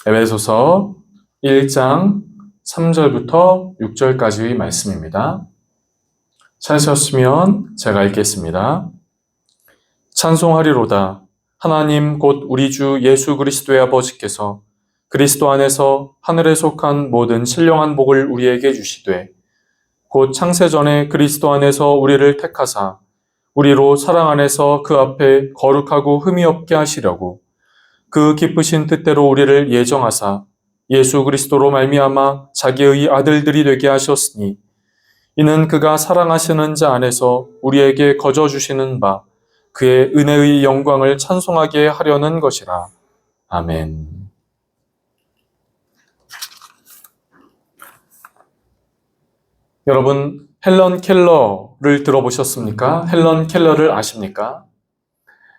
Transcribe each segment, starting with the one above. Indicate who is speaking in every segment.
Speaker 1: 에베소서 1장 3절부터 6절까지의 말씀입니다. 찾으셨으면 제가 읽겠습니다. 찬송하리로다. 하나님 곧 우리 주 예수 그리스도의 아버지께서 그리스도 안에서 하늘에 속한 모든 신령한 복을 우리에게 주시되 곧 창세전에 그리스도 안에서 우리를 택하사 우리로 사랑 안에서 그 앞에 거룩하고 흠이 없게 하시려고 그 기쁘신 뜻대로 우리를 예정하사 예수 그리스도로 말미암아 자기의 아들들이 되게 하셨으니 이는 그가 사랑하시는 자 안에서 우리에게 거저 주시는 바 그의 은혜의 영광을 찬송하게 하려는 것이라. 아멘. 여러분, 헬런 켈러를 들어보셨습니까? 헬런 켈러를 아십니까?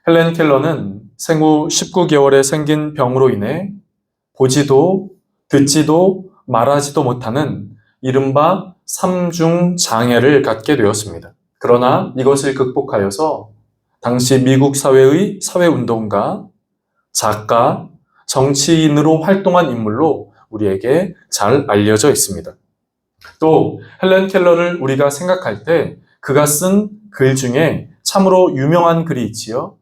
Speaker 1: 헬렌 켈러는 생후 19개월에 생긴 병으로 인해 보지도 듣지도 말하지도 못하는 이른바 삼중장애를 갖게 되었습니다. 그러나 이것을 극복하여서 당시 미국 사회의 사회운동가, 작가, 정치인으로 활동한 인물로 우리에게 잘 알려져 있습니다. 또 헬렌 켈러를 우리가 생각할 때 그가 쓴 글 중에 참으로 유명한 글이 있지요.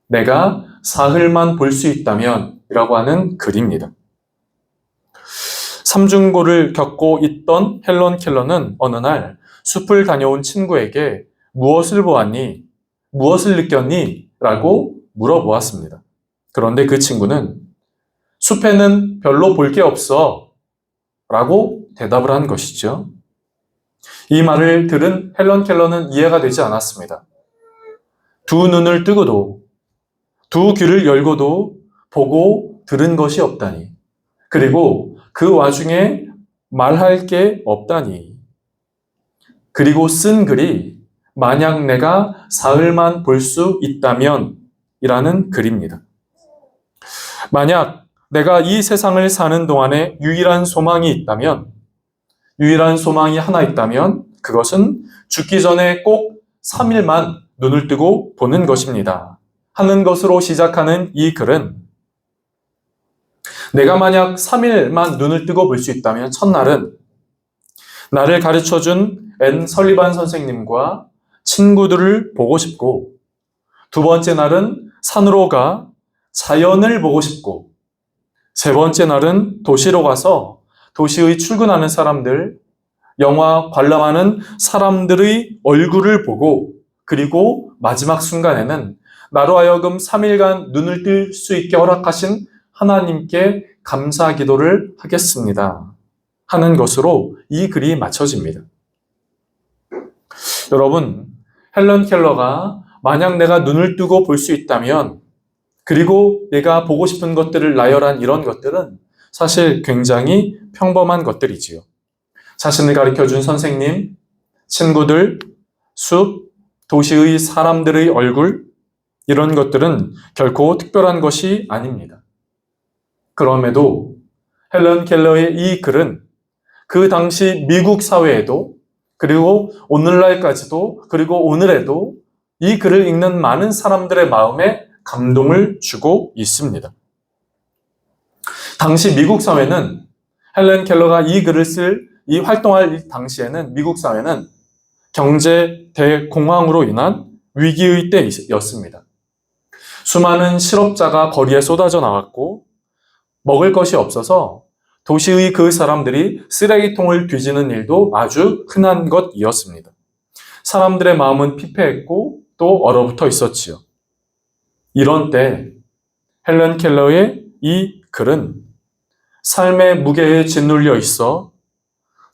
Speaker 1: 내가 사흘만 볼 수 있다면 이라고 하는 글입니다. 삼중고를 겪고 있던 헬런 켈러는 어느 날 숲을 다녀온 친구에게 무엇을 보았니? 무엇을 느꼈니? 라고 물어보았습니다. 그런데 그 친구는 숲에는 별로 볼 게 없어 라고 대답을 한 것이죠. 이 말을 들은 헬런 켈러는 이해가 되지 않았습니다. 두 눈을 뜨고도 두 귀를 열고도 보고 들은 것이 없다니. 그리고 그 와중에 말할 게 없다니. 그리고 쓴 글이 만약 내가 사흘만 볼 수 있다면 이라는 글입니다. 만약 내가 이 세상을 사는 동안에 유일한 소망이 있다면, 유일한 소망이 하나 있다면 그것은 죽기 전에 꼭 3일만 눈을 뜨고 보는 것입니다. 하는 것으로 시작하는 이 글은 내가 만약 3일만 눈을 뜨고 볼 수 있다면 첫날은 나를 가르쳐준 앤 설리반 선생님과 친구들을 보고 싶고 두 번째 날은 산으로 가 자연을 보고 싶고 세 번째 날은 도시로 가서 도시의 출근하는 사람들, 영화 관람하는 사람들의 얼굴을 보고 그리고 마지막 순간에는 나로 하여금 3일간 눈을 뜰 수 있게 허락하신 하나님께 감사 기도를 하겠습니다. 하는 것으로 이 글이 마쳐집니다. 여러분, 헬런 켈러가 만약 내가 눈을 뜨고 볼 수 있다면 그리고 내가 보고 싶은 것들을 나열한 이런 것들은 사실 굉장히 평범한 것들이지요. 자신을 가르쳐준 선생님, 친구들, 숲, 도시의 사람들의 얼굴, 이런 것들은 결코 특별한 것이 아닙니다. 그럼에도 헬런 켈러의 이 글은 그 당시 미국 사회에도 그리고 오늘날까지도 그리고 오늘에도 이 글을 읽는 많은 사람들의 마음에 감동을 주고 있습니다. 당시 미국 사회는 헬런 켈러가 이 글을 이 활동할 당시에는 미국 사회는 경제 대공황으로 인한 위기의 때였습니다. 수많은 실업자가 거리에 쏟아져 나왔고 먹을 것이 없어서 도시의 그 사람들이 쓰레기통을 뒤지는 일도 아주 흔한 것이었습니다. 사람들의 마음은 피폐했고 또 얼어붙어 있었지요. 이런 때 헬런 켈러의 이 글은 삶의 무게에 짓눌려 있어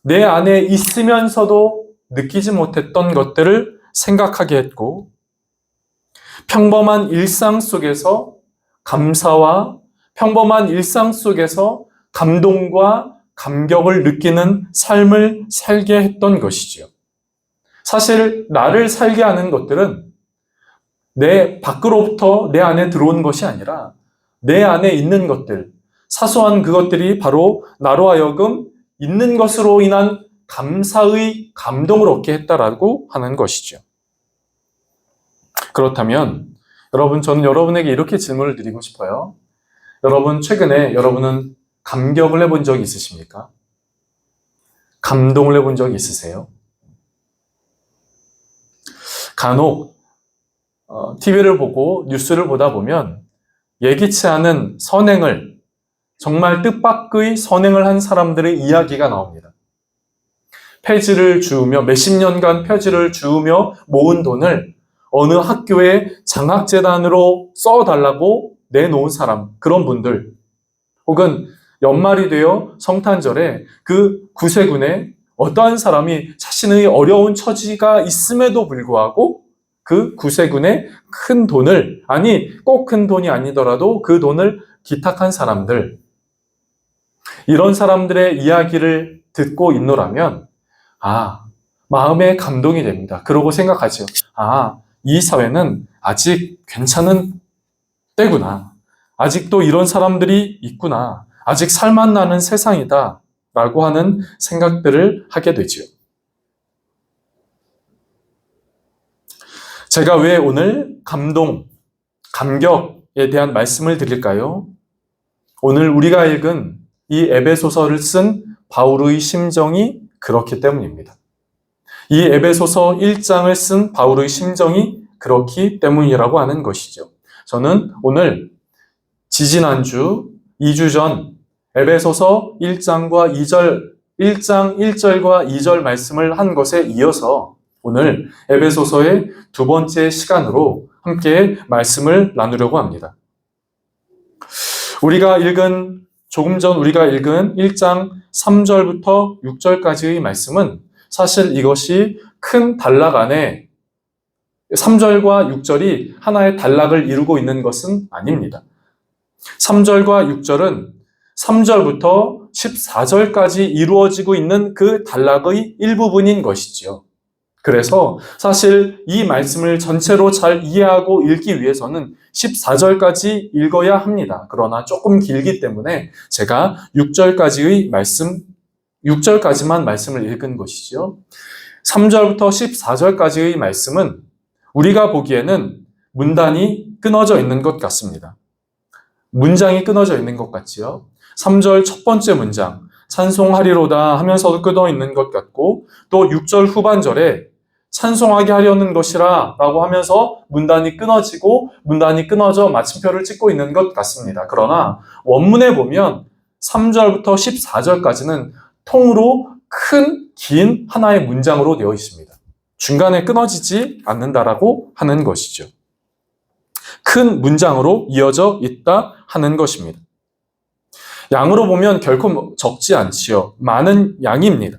Speaker 1: 내 안에 있으면서도 느끼지 못했던 것들을 생각하게 했고 평범한 일상 속에서 감사와 평범한 일상 속에서 감동과 감격을 느끼는 삶을 살게 했던 것이지요. 사실 나를 살게 하는 것들은 내 밖으로부터 내 안에 들어온 것이 아니라 내 안에 있는 것들, 사소한 그것들이 바로 나로 하여금 있는 것으로 인한 감사의 감동을 얻게 했다라고 하는 것이죠. 그렇다면 여러분, 저는 여러분에게 이렇게 질문을 드리고 싶어요. 여러분, 최근에 여러분은 감격을 해본 적이 있으십니까? 감동을 해본 적이 있으세요? 간혹 TV를 보고 뉴스를 보다 보면 예기치 않은 선행을, 정말 뜻밖의 선행을 한 사람들의 이야기가 나옵니다. 폐지를 주우며, 몇십 년간 폐지를 주우며 모은 돈을 어느 학교의 장학재단으로 써달라고 내놓은 사람, 그런 분들, 혹은 연말이 되어 성탄절에 그 구세군에 어떠한 사람이 자신의 어려운 처지가 있음에도 불구하고 그 구세군에 큰 돈을, 아니 꼭 큰 돈이 아니더라도 그 돈을 기탁한 사람들, 이런 사람들의 이야기를 듣고 있노라면 마음에 감동이 됩니다. 그러고 생각하죠. 이 사회는 아직 괜찮은 때구나. 아직도 이런 사람들이 있구나. 아직 살맛나는 세상이다. 라고 하는 생각들을 하게 되죠. 제가 왜 오늘 감격에 대한 말씀을 드릴까요? 오늘 우리가 읽은 이 에베소서를 쓴 바울의 심정이 그렇기 때문입니다. 이 에베소서 1장을 쓴 바울의 심정이 그렇기 때문이라고 하는 것이죠. 저는 오늘 지지난주 2주 전 에베소서 1장과 2절, 1장 1절과 2절 말씀을 한 것에 이어서 오늘 에베소서의 두 번째 시간으로 함께 말씀을 나누려고 합니다. 조금 전 우리가 읽은 1장 3절부터 6절까지의 말씀은 사실 이것이 큰 단락 안에 3절과 6절이 하나의 단락을 이루고 있는 것은 아닙니다. 3절과 6절은 3절부터 14절까지 이루어지고 있는 그 단락의 일부분인 것이지요. 그래서 사실 이 말씀을 전체로 잘 이해하고 읽기 위해서는 14절까지 읽어야 합니다. 그러나 조금 길기 때문에 제가 6절까지만 말씀을 읽은 것이죠. 3절부터 14절까지의 말씀은 우리가 보기에는 문단이 끊어져 있는 것 같습니다. 문장이 끊어져 있는 것 같지요. 3절 첫 번째 문장, 찬송하리로다 하면서도 끊어 있는 것 같고, 또 6절 후반절에 찬송하게 하려는 것이라 라고 하면서 문단이 끊어져 마침표를 찍고 있는 것 같습니다. 그러나 원문에 보면 3절부터 14절까지는 통으로 긴 하나의 문장으로 되어 있습니다. 중간에 끊어지지 않는다라고 하는 것이죠. 큰 문장으로 이어져 있다 하는 것입니다. 양으로 보면 결코 적지 않지요. 많은 양입니다.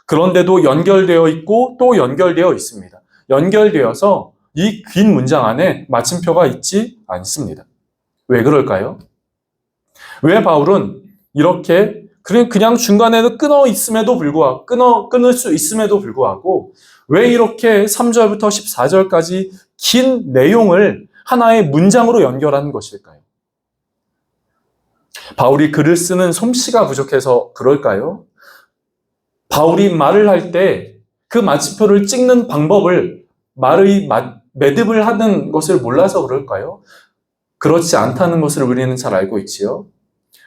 Speaker 1: 그런데도 연결되어 있고 또 연결되어 있습니다. 연결되어서 이 긴 문장 안에 마침표가 있지 않습니다. 왜 그럴까요? 왜 바울은 이렇게 그냥 중간에도 끊을 수 있음에도 불구하고 왜 이렇게 3절부터 14절까지 긴 내용을 하나의 문장으로 연결하는 것일까요? 바울이 글을 쓰는 솜씨가 부족해서 그럴까요? 바울이 말을 할 때 그 마침표를 찍는 방법을, 말의 매듭을 하는 것을 몰라서 그럴까요? 그렇지 않다는 것을 우리는 잘 알고 있지요.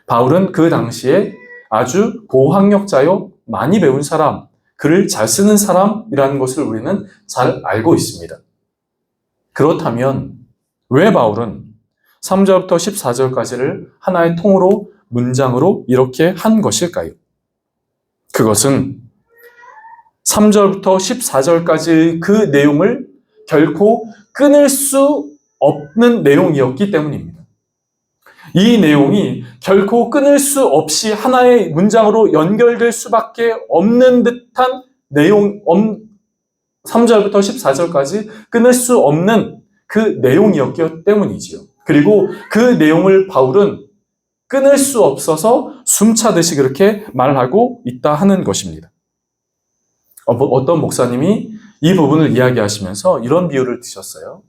Speaker 1: 바울은 그 당시에 아주 고학력자요, 많이 배운 사람, 글을 잘 쓰는 사람이라는 것을 우리는 잘 알고 있습니다. 그렇다면 왜 바울은 3절부터 14절까지를 하나의 통으로, 문장으로 이렇게 한 것일까요? 그것은 3절부터 14절까지의 그 내용을 결코 끊을 수 없는 내용이었기 때문입니다. 이 내용이 결코 끊을 수 없이 하나의 문장으로 연결될 수밖에 없는 듯한 3절부터 14절까지 끊을 수 없는 그 내용이었기 때문이지요. 그리고 그 내용을 바울은 끊을 수 없어서 숨차듯이 그렇게 말하고 있다 하는 것입니다. 어떤 목사님이 이 부분을 이야기하시면서 이런 비유를 드셨어요.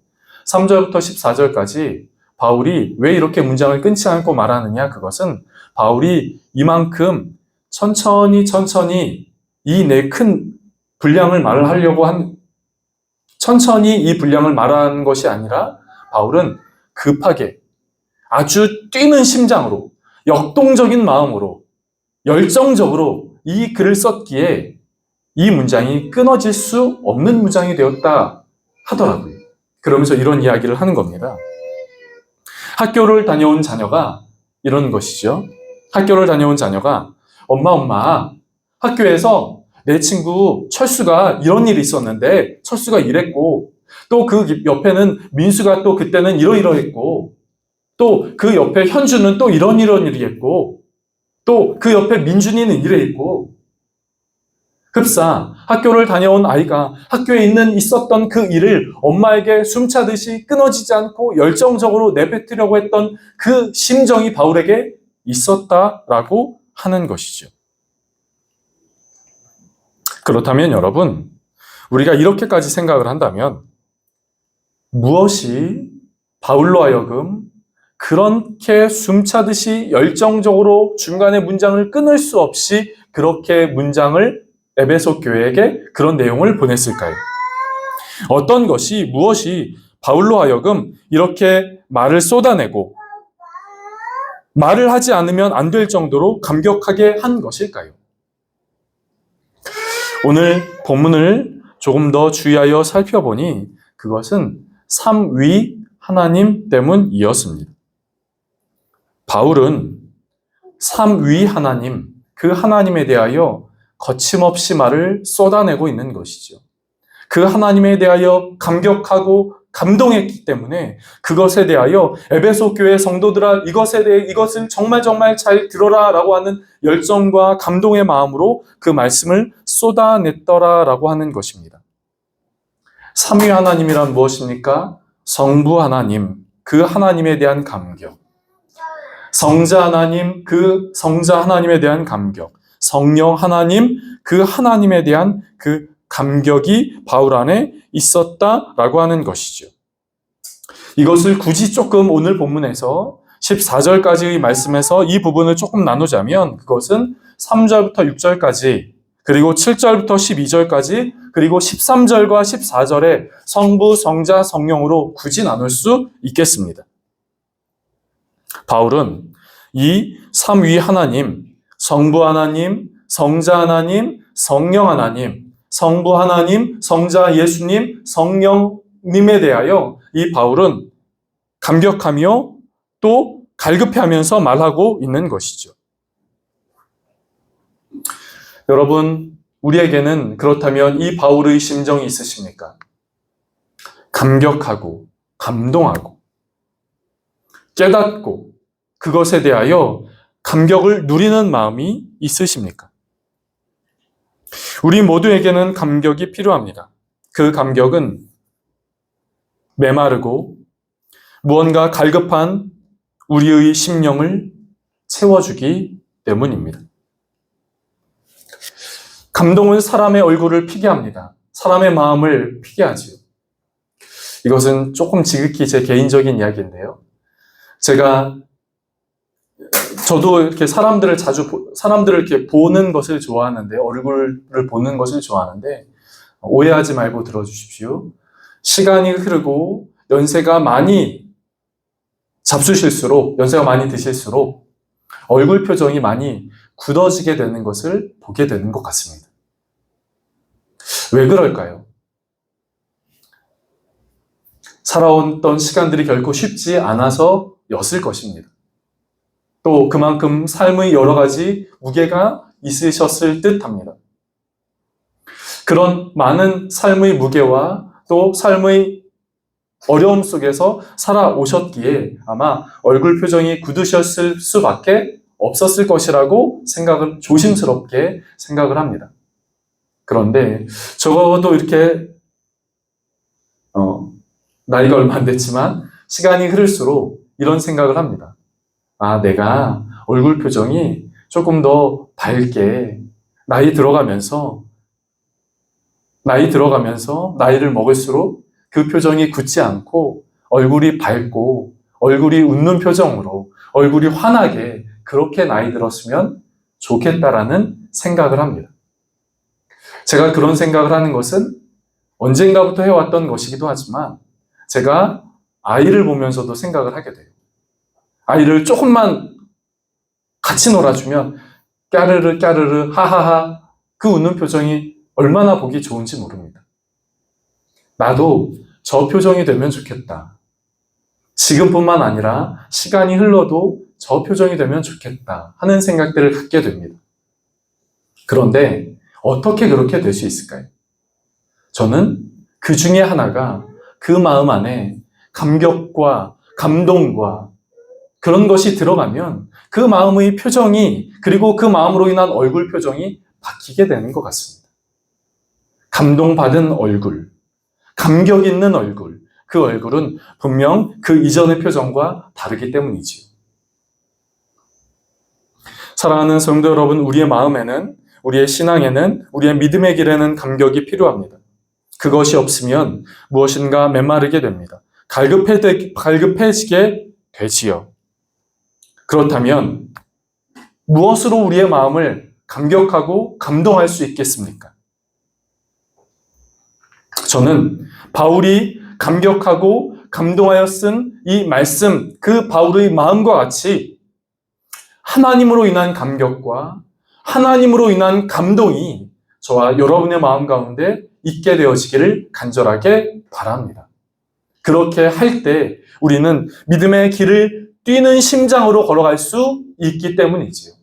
Speaker 1: 3절부터 14절까지 바울이 왜 이렇게 문장을 끊지 않고 말하느냐? 그것은 바울이 이만큼 천천히 이 큰 분량을 말을 하려고 천천히 이 분량을 말하는 것이 아니라 바울은 급하게 아주 뛰는 심장으로, 역동적인 마음으로, 열정적으로 이 글을 썼기에 이 문장이 끊어질 수 없는 문장이 되었다 하더라고요. 그러면서 이런 이야기를 하는 겁니다. 학교를 다녀온 자녀가 이런 것이죠. 학교를 다녀온 자녀가 엄마, 학교에서 내 친구 철수가 이런 일이 있었는데 철수가 이랬고 또 그 옆에는 민수가 또 그때는 이러이러했고 또 그 옆에 현주는 또 이런 일이 했고 또 그 옆에 민준이는 이랬고 흡사 학교를 다녀온 아이가 학교에 있었던 그 일을 엄마에게 숨차듯이 끊어지지 않고 열정적으로 내뱉으려고 했던 그 심정이 바울에게 있었다라고 하는 것이죠. 그렇다면 여러분, 우리가 이렇게까지 생각을 한다면 무엇이 바울로 하여금 그렇게 숨차듯이 열정적으로 중간에 문장을 끊을 수 없이 그렇게 문장을 에베소 교회에게 그런 내용을 보냈을까요? 무엇이 바울로 하여금 이렇게 말을 쏟아내고 말을 하지 않으면 안 될 정도로 감격하게 한 것일까요? 오늘 본문을 조금 더 주의하여 살펴보니 그것은 삼위 하나님 때문이었습니다. 바울은 삼위 하나님, 그 하나님에 대하여 거침없이 말을 쏟아내고 있는 것이죠. 그 하나님에 대하여 감격하고 감동했기 때문에 그것에 대하여 에베소 교회 성도들아 이것을 정말 잘 들어라 라고 하는 열정과 감동의 마음으로 그 말씀을 쏟아냈더라라고 하는 것입니다. 삼위 하나님이란 무엇입니까? 성부 하나님, 그 하나님에 대한 감격. 성자 하나님, 그 성자 하나님에 대한 감격. 성령 하나님, 그 하나님에 대한 그 감격이 바울 안에 있었다라고 하는 것이죠. 이것을 굳이 조금 오늘 본문에서 14절까지의 말씀에서 이 부분을 조금 나누자면 그것은 3절부터 6절까지 그리고 7절부터 12절까지 그리고 13절과 14절에 성부, 성자, 성령으로 굳이 나눌 수 있겠습니다. 바울은 이 삼위 하나님, 성부 하나님, 성자 하나님, 성령 하나님, 성부 하나님, 성자 예수님, 성령님에 대하여 이 바울은 감격하며 또 갈급해하면서 말하고 있는 것이죠. 여러분, 우리에게는 그렇다면 이 바울의 심정이 있으십니까? 감격하고 감동하고 깨닫고 그것에 대하여 감격을 누리는 마음이 있으십니까? 우리 모두에게는 감격이 필요합니다. 그 감격은 메마르고 무언가 갈급한 우리의 심령을 채워주기 때문입니다. 감동은 사람의 얼굴을 피게 합니다. 사람의 마음을 피게 하지요. 이것은 조금 지극히 제 개인적인 이야기인데요. 저도 이렇게 사람들을 이렇게 보는 것을 좋아하는데, 얼굴을 보는 것을 좋아하는데, 오해하지 말고 들어주십시오. 시간이 흐르고 연세가 많이 연세가 많이 드실수록 얼굴 표정이 많이 굳어지게 되는 것을 보게 되는 것 같습니다. 왜 그럴까요? 살아왔던 시간들이 결코 쉽지 않아서였을 것입니다. 또 그만큼 삶의 여러 가지 무게가 있으셨을 듯합니다. 그런 많은 삶의 무게와 또 삶의 어려움 속에서 살아오셨기에 아마 얼굴 표정이 굳으셨을 수밖에 없었을 것이라고 조심스럽게 생각을 합니다. 그런데 적어도 이렇게 나이가 얼마 안 됐지만 시간이 흐를수록 이런 생각을 합니다. 내가 얼굴 표정이 조금 더 밝게 나이 들어가면서 나이를 먹을수록 그 표정이 굳지 않고 얼굴이 밝고 얼굴이 웃는 표정으로 얼굴이 환하게 그렇게 나이 들었으면 좋겠다라는 생각을 합니다. 제가 그런 생각을 하는 것은 언젠가부터 해왔던 것이기도 하지만 제가 아이를 보면서도 생각을 하게 돼요. 아이를 조금만 같이 놀아주면 까르르 까르르 하하하 그 웃는 표정이 얼마나 보기 좋은지 모릅니다. 나도 저 표정이 되면 좋겠다. 지금뿐만 아니라 시간이 흘러도 저 표정이 되면 좋겠다 하는 생각들을 갖게 됩니다. 그런데 어떻게 그렇게 될 수 있을까요? 저는 그 중에 하나가 그 마음 안에 감격과 감동과 그런 것이 들어가면 그 마음의 표정이 그리고 그 마음으로 인한 얼굴 표정이 바뀌게 되는 것 같습니다. 감동받은 얼굴, 감격 있는 얼굴, 그 얼굴은 분명 그 이전의 표정과 다르기 때문이지요. 사랑하는 성도 여러분, 우리의 마음에는, 우리의 신앙에는, 우리의 믿음의 길에는 감격이 필요합니다. 그것이 없으면 무엇인가 메마르게 됩니다. 갈급해지게 되지요. 그렇다면 무엇으로 우리의 마음을 감격하고 감동할 수 있겠습니까? 저는 바울이 감격하고 감동하여 쓴 이 말씀, 그 바울의 마음과 같이 하나님으로 인한 감격과 하나님으로 인한 감동이 저와 여러분의 마음 가운데 있게 되어지기를 간절하게 바랍니다. 그렇게 할 때 우리는 믿음의 길을 뛰는 심장으로 걸어갈 수 있기 때문이지요.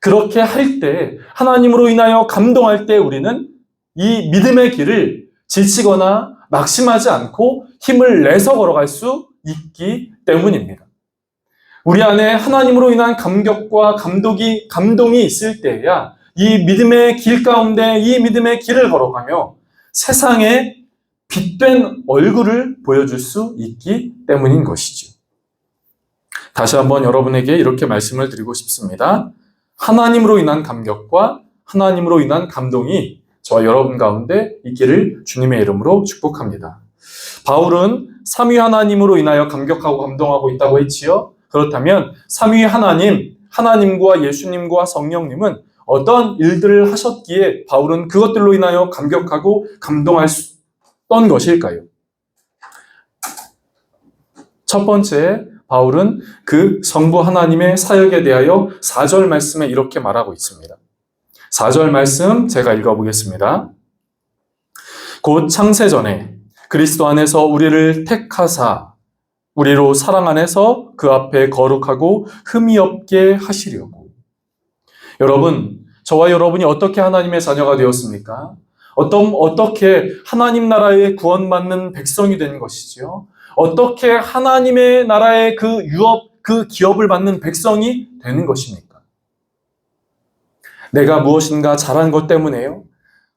Speaker 1: 그렇게 할 때, 하나님으로 인하여 감동할 때 우리는 이 믿음의 길을 지치거나 낙심하지 않고 힘을 내서 걸어갈 수 있기 때문입니다. 우리 안에 하나님으로 인한 감격과 감동이 있을 때야 이 믿음의 길 가운데 이 믿음의 길을 걸어가며 세상에 빛된 얼굴을 보여줄 수 있기 때문인 것이죠. 다시 한번 여러분에게 이렇게 말씀을 드리고 싶습니다. 하나님으로 인한 감격과 하나님으로 인한 감동이 저와 여러분 가운데 있기를 주님의 이름으로 축복합니다. 바울은 삼위 하나님으로 인하여 감격하고 감동하고 있다고 했지요. 그렇다면 삼위 하나님과 예수님과 성령님은 어떤 일들을 하셨기에 바울은 그것들로 인하여 감격하고 감동했던 것일까요? 첫 번째, 바울은 그 성부 하나님의 사역에 대하여 4절 말씀에 이렇게 말하고 있습니다. 4절 말씀 제가 읽어보겠습니다. 곧 창세전에 그리스도 안에서 우리를 택하사 우리로 사랑 안에서 그 앞에 거룩하고 흠이 없게 하시려고. 여러분, 저와 여러분이 어떻게 하나님의 자녀가 되었습니까? 어떻게 하나님 나라의 구원받는 백성이 된 것이지요? 어떻게 하나님의 나라의 그 유업, 그 기업을 받는 백성이 되는 것입니까? 내가 무엇인가 잘한 것 때문에요?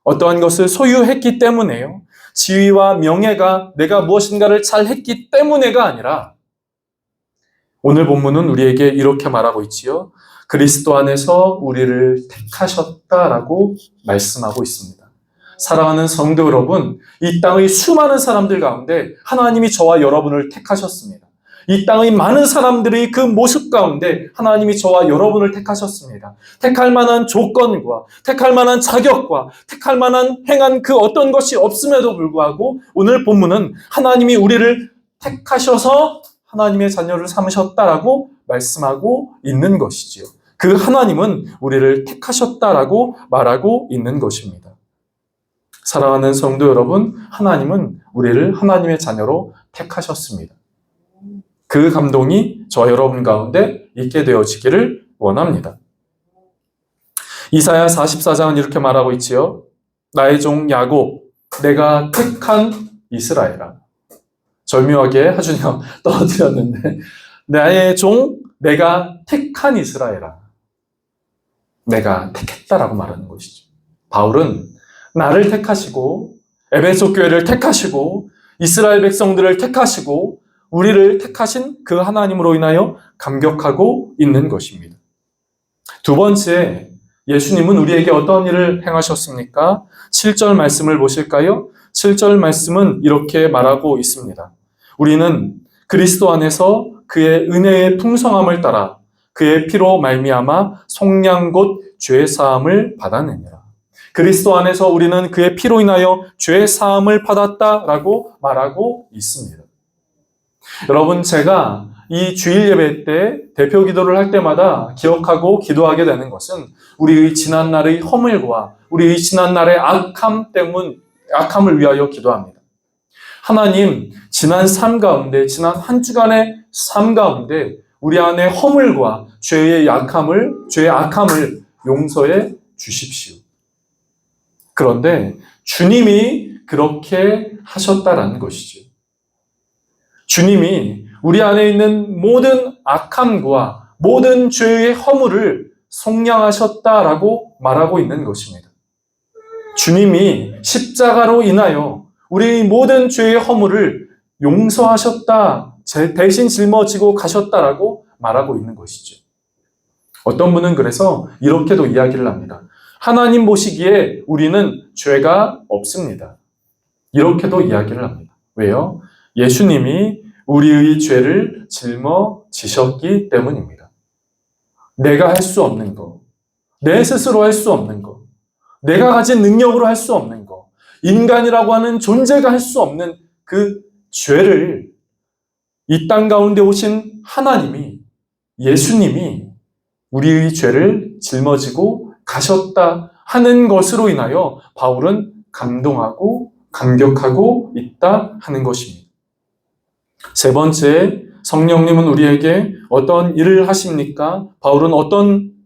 Speaker 1: 어떠한 것을 소유했기 때문에요? 지위와 명예가 내가 무엇인가를 잘 했기 때문에가 아니라 오늘 본문은 우리에게 이렇게 말하고 있지요. 그리스도 안에서 우리를 택하셨다라고 말씀하고 있습니다. 사랑하는 성도 여러분, 이 땅의 수많은 사람들 가운데 하나님이 저와 여러분을 택하셨습니다. 이 땅의 많은 사람들의 그 모습 가운데 하나님이 저와 여러분을 택하셨습니다. 택할 만한 조건과 택할 만한 자격과 택할 만한 행한 그 어떤 것이 없음에도 불구하고 오늘 본문은 하나님이 우리를 택하셔서 하나님의 자녀를 삼으셨다라고 말씀하고 있는 것이지요. 그 하나님은 우리를 택하셨다라고 말하고 있는 것입니다. 사랑하는 성도 여러분, 하나님은 우리를 하나님의 자녀로 택하셨습니다. 그 감동이 저와 여러분 가운데 있게 되어지기를 원합니다. 이사야 44장은 이렇게 말하고 있지요. 나의 종 야곱, 내가 택한 이스라엘아. 절묘하게 하준이가 떠들었는데 나의 종, 내가 택한 이스라엘아. 내가 택했다라고 말하는 것이죠. 바울은 나를 택하시고 에베소 교회를 택하시고 이스라엘 백성들을 택하시고 우리를 택하신 그 하나님으로 인하여 감격하고 있는 것입니다. 두 번째, 예수님은 우리에게 어떤 일을 행하셨습니까? 7절 말씀을 보실까요? 7절 말씀은 이렇게 말하고 있습니다. 우리는 그리스도 안에서 그의 은혜의 풍성함을 따라 그의 피로 말미암아 속량 곧 죄 사함을 받았느니라. 그리스도 안에서 우리는 그의 피로 인하여 죄 사함을 받았다라고 말하고 있습니다. 여러분, 제가 이 주일 예배 때 대표 기도를 할 때마다 기억하고 기도하게 되는 것은 우리의 지난날의 허물과 우리의 지난날의 악함을 위하여 기도합니다. 하나님, 지난 삶 가운데, 지난 한 주간의 삶 가운데 우리 안에 허물과 죄의 악함을 용서해 주십시오. 그런데 주님이 그렇게 하셨다라는 것이죠. 주님이 우리 안에 있는 모든 악함과 모든 죄의 허물을 속량하셨다라고 말하고 있는 것입니다. 주님이 십자가로 인하여 우리의 모든 죄의 허물을 용서하셨다, 대신 짊어지고 가셨다라고 말하고 있는 것이죠. 어떤 분은 그래서 이렇게도 이야기를 합니다. 하나님 보시기에 우리는 죄가 없습니다. 이렇게도 이야기를 합니다. 왜요? 예수님이 우리의 죄를 짊어지셨기 때문입니다. 내가 할 수 없는 것, 내 스스로 할 수 없는 것, 내가 가진 능력으로 할 수 없는 것, 인간이라고 하는 존재가 할 수 없는 그 죄를 이 땅 가운데 오신 하나님이, 예수님이 우리의 죄를 짊어지고 가셨다 하는 것으로 인하여 바울은 감동하고 감격하고 있다 하는 것입니다. 세 번째, 성령님은 우리에게 어떤 일을 하십니까? 바울은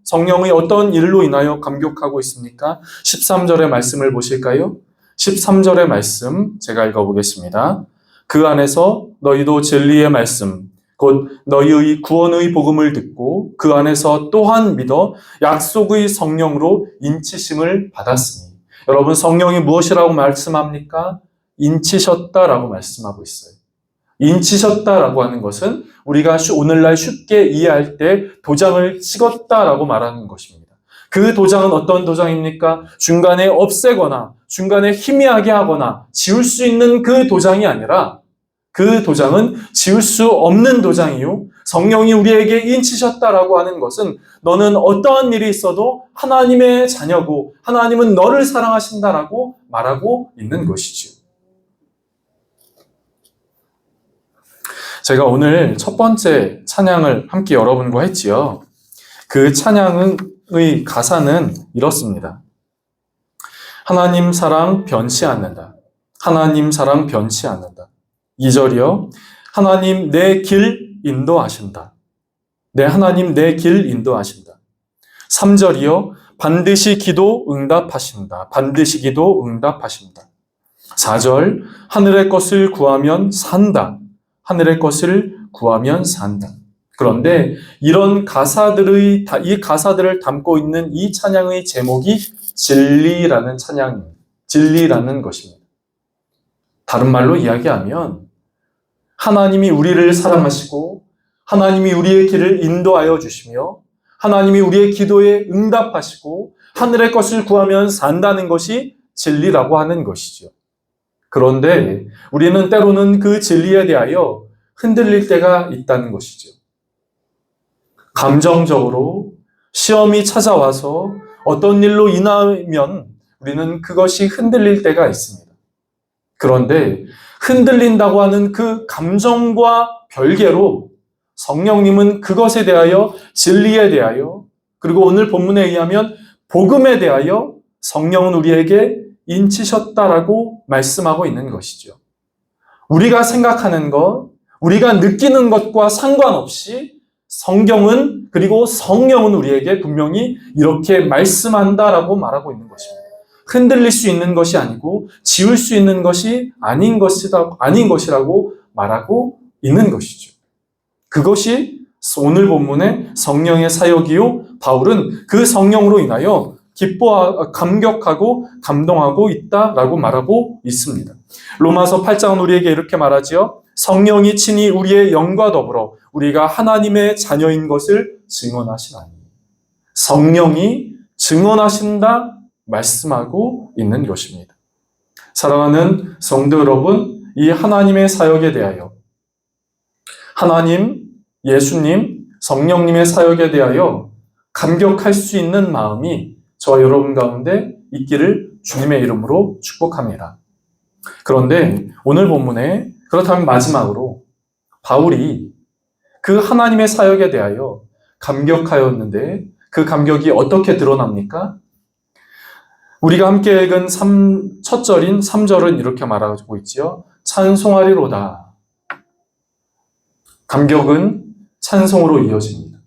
Speaker 1: 성령의 어떤 일로 인하여 감격하고 있습니까? 13절의 말씀을 보실까요? 13절의 말씀 제가 읽어보겠습니다. 그 안에서 너희도 진리의 말씀, 곧 너희의 구원의 복음을 듣고 그 안에서 또한 믿어 약속의 성령으로 인치심을 받았으니. 여러분, 성령이 무엇이라고 말씀합니까? 인치셨다라고 말씀하고 있어요. 인치셨다라고 하는 것은 우리가 오늘날 쉽게 이해할 때 도장을 찍었다라고 말하는 것입니다. 그 도장은 어떤 도장입니까? 중간에 없애거나 중간에 희미하게 하거나 지울 수 있는 그 도장이 아니라 그 도장은 지울 수 없는 도장이요. 성령이 우리에게 인치셨다라고 하는 것은 너는 어떠한 일이 있어도 하나님의 자녀고 하나님은 너를 사랑하신다라고 말하고 있는 것이죠. 제가 오늘 첫 번째 찬양을 함께 여러분과 했지요. 그 찬양의 가사는 이렇습니다. 하나님 사랑 변치 않는다. 하나님 사랑 변치 않는다. 2절이요. 하나님 내 길 인도하신다. 네, 하나님 내 길 인도하신다. 3절이요. 반드시 기도 응답하신다. 반드시 기도 응답하신다. 4절. 하늘의 것을 구하면 산다. 하늘의 것을 구하면 산다. 그런데 이런 이 가사들을 담고 있는 이 찬양의 제목이 진리라는 찬양입니다. 진리라는 것입니다. 다른 말로 이야기하면 하나님이 우리를 사랑하시고 하나님이 우리의 길을 인도하여 주시며 하나님이 우리의 기도에 응답하시고 하늘의 것을 구하면 산다는 것이 진리라고 하는 것이죠. 그런데 우리는 때로는 그 진리에 대하여 흔들릴 때가 있다는 것이죠. 감정적으로 시험이 찾아와서 어떤 일로 인하면 우리는 그것이 흔들릴 때가 있습니다. 그런데 흔들린다고 하는 그 감정과 별개로 성령님은 그것에 대하여, 진리에 대하여, 그리고 오늘 본문에 의하면 복음에 대하여 성령은 우리에게 인치셨다라고 말씀하고 있는 것이죠. 우리가 생각하는 것, 우리가 느끼는 것과 상관없이 성경은, 그리고 성령은 우리에게 분명히 이렇게 말씀한다라고 말하고 있는 것입니다. 흔들릴 수 있는 것이 아니고 지울 수 있는 것이 아닌 것이라고 말하고 있는 것이죠. 그것이 오늘 본문의 성령의 사역이요, 바울은 그 성령으로 인하여 감격하고 감동하고 있다라고 말하고 있습니다. 로마서 8장은 우리에게 이렇게 말하지요. 성령이 친히 우리의 영과 더불어 우리가 하나님의 자녀인 것을 증언하시나니. 성령이 증언하신다 말씀하고 있는 것입니다. 사랑하는 성도 여러분, 이 하나님의 사역에 대하여, 하나님, 예수님, 성령님의 사역에 대하여 감격할 수 있는 마음이 저와 여러분 가운데 있기를 주님의 이름으로 축복합니다. 그런데 오늘 본문에 그렇다면 마지막으로 바울이 그 하나님의 사역에 대하여 감격하였는데 그 감격이 어떻게 드러납니까? 우리가 함께 읽은 첫 절인 3절은 이렇게 말하고 있지요. 찬송하리로다. 감격은 찬송으로 이어집니다.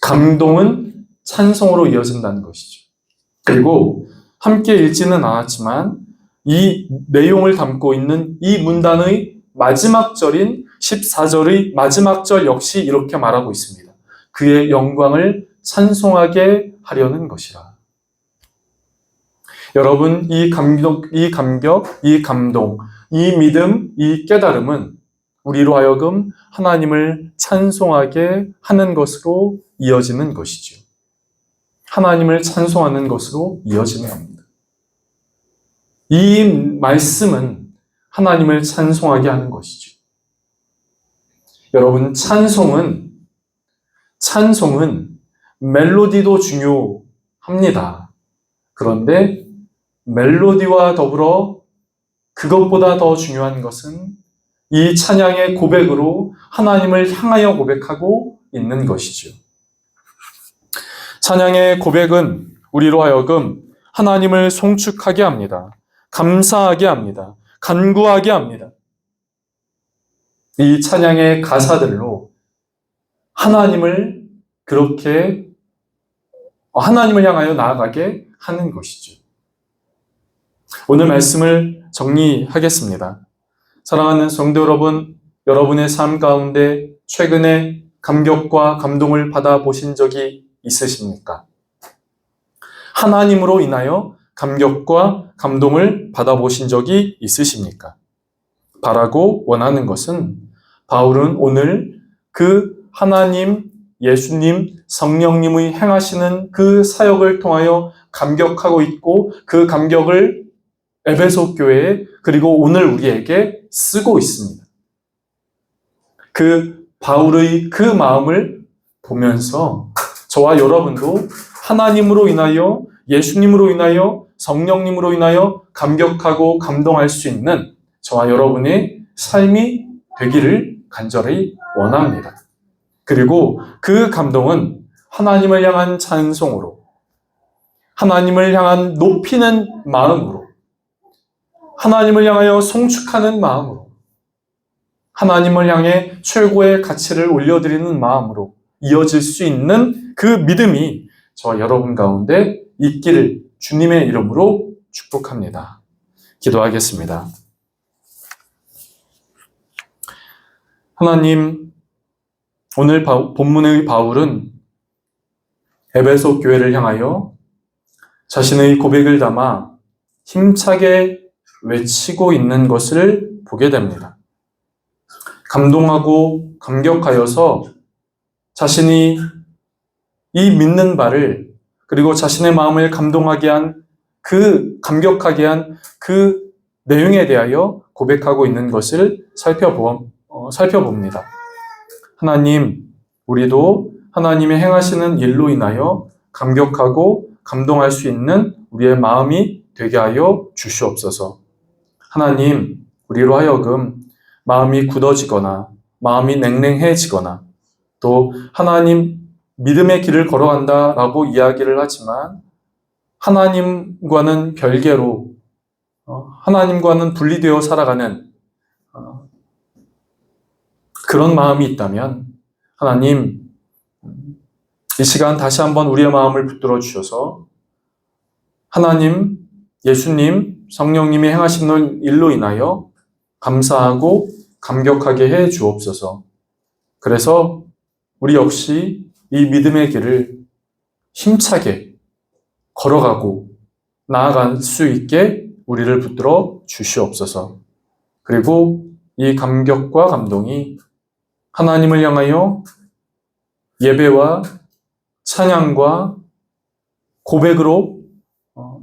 Speaker 1: 감동은 찬송으로 이어진다는 것이죠. 그리고 함께 읽지는 않았지만 이 내용을 담고 있는 이 문단의 마지막 절인 14절의 마지막 절 역시 이렇게 말하고 있습니다. 그의 영광을 찬송하게 하려는 것이라. 여러분, 이 감격, 이 감동, 이 믿음, 이 깨달음은 우리로 하여금 하나님을 찬송하게 하는 것으로 이어지는 것이죠. 하나님을 찬송하는 것으로 이어지는 겁니다. 이 말씀은 하나님을 찬송하게 하는 것이죠. 여러분, 찬송은 멜로디도 중요합니다. 그런데 멜로디와 더불어 그것보다 더 중요한 것은 이 찬양의 고백으로 하나님을 향하여 고백하고 있는 것이죠. 찬양의 고백은 우리로 하여금 하나님을 송축하게 합니다. 감사하게 합니다. 간구하게 합니다. 이 찬양의 가사들로 하나님을 그렇게 하나님을 향하여 나아가게 하는 것이죠. 오늘 말씀을 정리하겠습니다. 사랑하는 성도 여러분, 여러분의 삶 가운데 최근에 감격과 감동을 받아보신 적이 있으십니까? 하나님으로 인하여 감격과 감동을 받아보신 적이 있으십니까? 바라고 원하는 것은 바울은 오늘 그 하나님, 예수님, 성령님의 행하시는 그 사역을 통하여 감격하고 있고 그 감격을 에베소 교회에 그리고 오늘 우리에게 쓰고 있습니다. 그 바울의 그 마음을 보면서 저와 여러분도 하나님으로 인하여 예수님으로 인하여 성령님으로 인하여 감격하고 감동할 수 있는 저와 여러분의 삶이 되기를 간절히 원합니다. 그리고 그 감동은 하나님을 향한 찬송으로, 하나님을 향한 높이는 마음으로, 하나님을 향하여 송축하는 마음으로, 하나님을 향해 최고의 가치를 올려드리는 마음으로 이어질 수 있는 그 믿음이 저와 여러분 가운데 있기를 주님의 이름으로 축복합니다. 기도하겠습니다. 하나님, 오늘 본문의 바울은 에베소 교회를 향하여 자신의 고백을 담아 힘차게 외치고 있는 것을 보게 됩니다. 감동하고 감격하여서 자신이 이 믿는 바를 그리고 자신의 마음을 감동하게 한 감격하게 한 그 내용에 대하여 고백하고 있는 것을 살펴봅니다. 하나님, 우리도 하나님의 행하시는 일로 인하여 감격하고 감동할 수 있는 우리의 마음이 되게 하여 주시옵소서. 하나님, 우리로 하여금 마음이 굳어지거나 마음이 냉랭해지거나 또 하나님 믿음의 길을 걸어간다라고 이야기를 하지만 하나님과는 별개로 하나님과는 분리되어 살아가는 그런 마음이 있다면 하나님, 이 시간 다시 한번 우리의 마음을 붙들어 주셔서 하나님, 예수님, 성령님이 행하시는 일로 인하여 감사하고 감격하게 해 주옵소서. 그래서 우리 역시 이 믿음의 길을 힘차게 걸어가고 나아갈 수 있게 우리를 붙들어 주시옵소서. 그리고 이 감격과 감동이 하나님을 향하여 예배와 찬양과 고백으로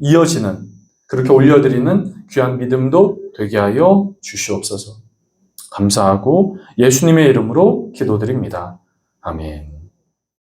Speaker 1: 이어지는, 그렇게 올려드리는 귀한 믿음도 되게 하여 주시옵소서. 감사하고 예수님의 이름으로 기도드립니다. 아멘.